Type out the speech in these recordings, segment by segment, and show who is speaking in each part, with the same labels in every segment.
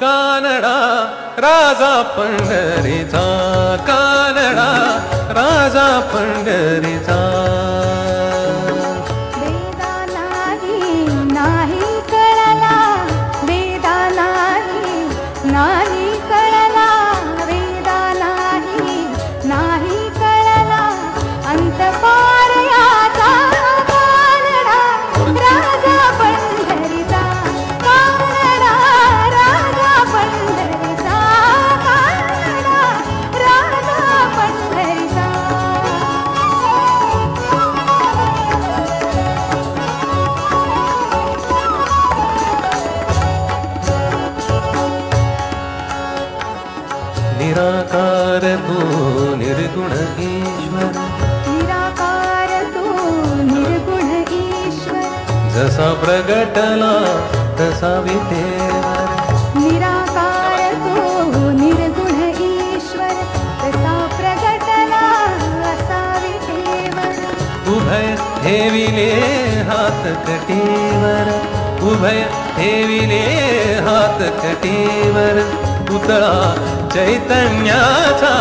Speaker 1: कानडा राजा पंढरीचा, कानडा राजा पंढरीचा.
Speaker 2: वेदा नाही कळला, वेदा नाही कळला, वेदा नाही कळला, अंतपार याचा कानडा राजा पंढरीचा, कानडा राजा पंढरीचा, कानडा राजा पंढरीचा.
Speaker 1: निराकार तू निर्गुण ईश्वर,
Speaker 2: निराकार तू निर्गुण ईश्वर,
Speaker 1: जसा प्रगटला तसा विटेवर.
Speaker 2: निराकार तू निर्गुण ईश्वर, तसा प्रगटला असा विटेवर.
Speaker 1: उभय ठेविले हात कटीवर, उभय ठेविले हात कटीवर. पुतळा चैतन्याचा,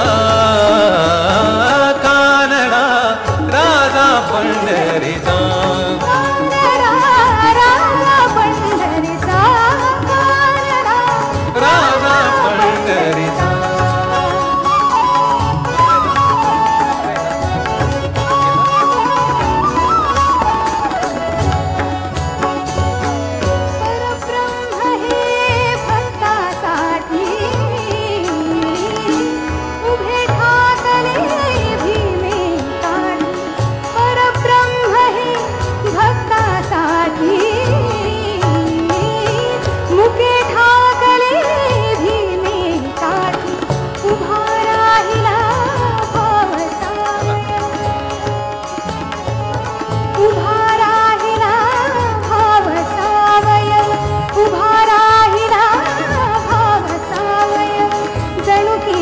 Speaker 1: कानडा राजा पंढरीचा,
Speaker 2: कानडा राजा पंढरीचा, कानडा
Speaker 1: राजा पंढरीचा.
Speaker 2: परब्रह्म हे भक्तासाठी उभे ठाकले भीमे काढी. परब्रह्म हे भक्तासाठी मुके ठाकले भीमे काढी. उभा राहिला भाव सावयव, उभा राहिला भाव सावयव, उभा राहिला भाव सावयव. जणू की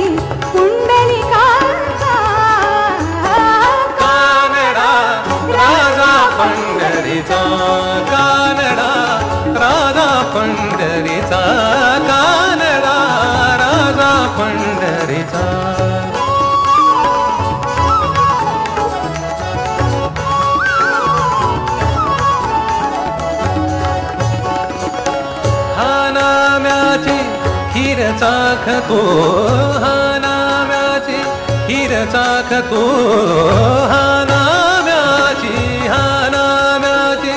Speaker 2: पुंडलिकाचा
Speaker 1: कानडा राजा पंढरीचा, कानडा राजा पंढरीचा, कानडा राजा पंढरीचा. हा नाम्याची खीर चाखतो, हा नाम्याची खीर चाखतो, हा नाम्याची, हा नाम्याची.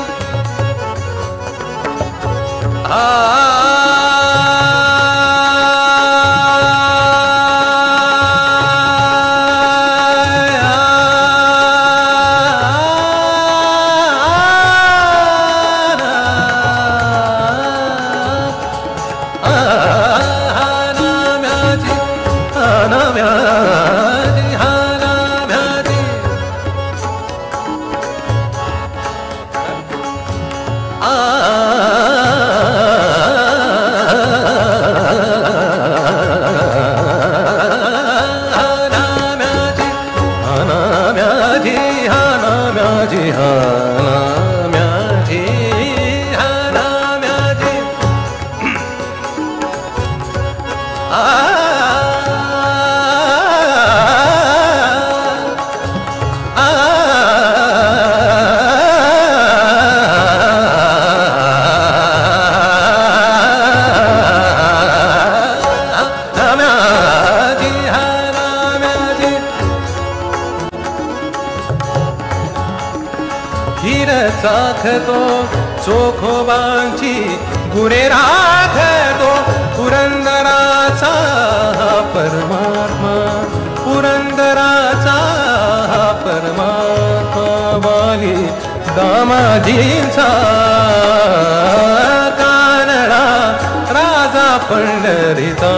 Speaker 1: खीर चाखतो चोखोबांची गुरे राखतो, पुरंदराचा परमात्मा, पुरंदराचा परमात्मा. वाली दामाजींचा कानडा राजा पंढरीचा,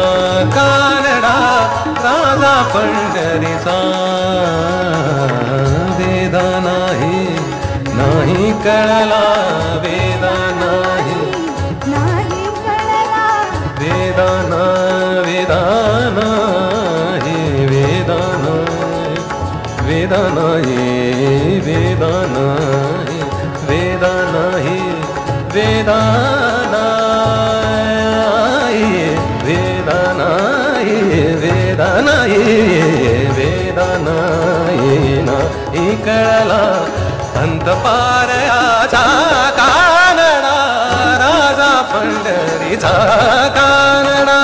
Speaker 1: कानडा राजा पंढरीचा. वेदा नाही कळला, वेदा नाही
Speaker 2: कळला,
Speaker 1: वेदा नाही, वेदा नाही, वेदा नाही, वेदा नाही, वेदा नाही. सा कानडा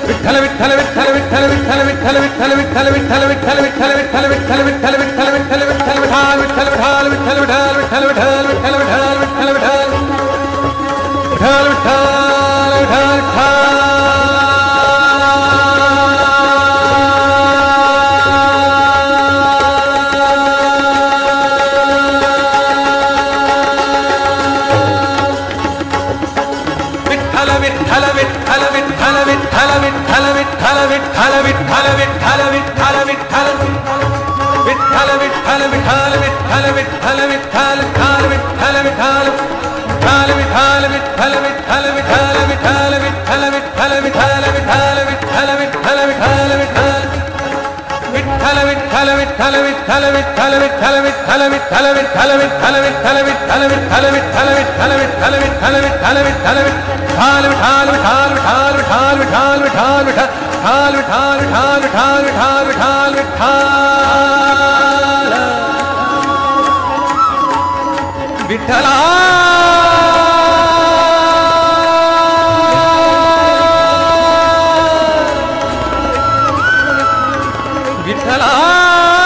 Speaker 1: विठ्ठल विठ्ठल विठ्ठल विठ्ठल विठ्ठल विठ्ठल विठ्ठल विठ्ठल विठ्ठल विठ्ठल विठ्ठल विठ्ठल विठ्ठल विठ्ठल विठ्ठल विठ्ठल विठ्ठल विठाल विठ्ठल विठाल विठ्ठल विठाल विठ्ठल विठाल विठ्ठल विठाल विठ्ठल विठाल विठाल विठाल विठाल विठ्ठला विठ्ठला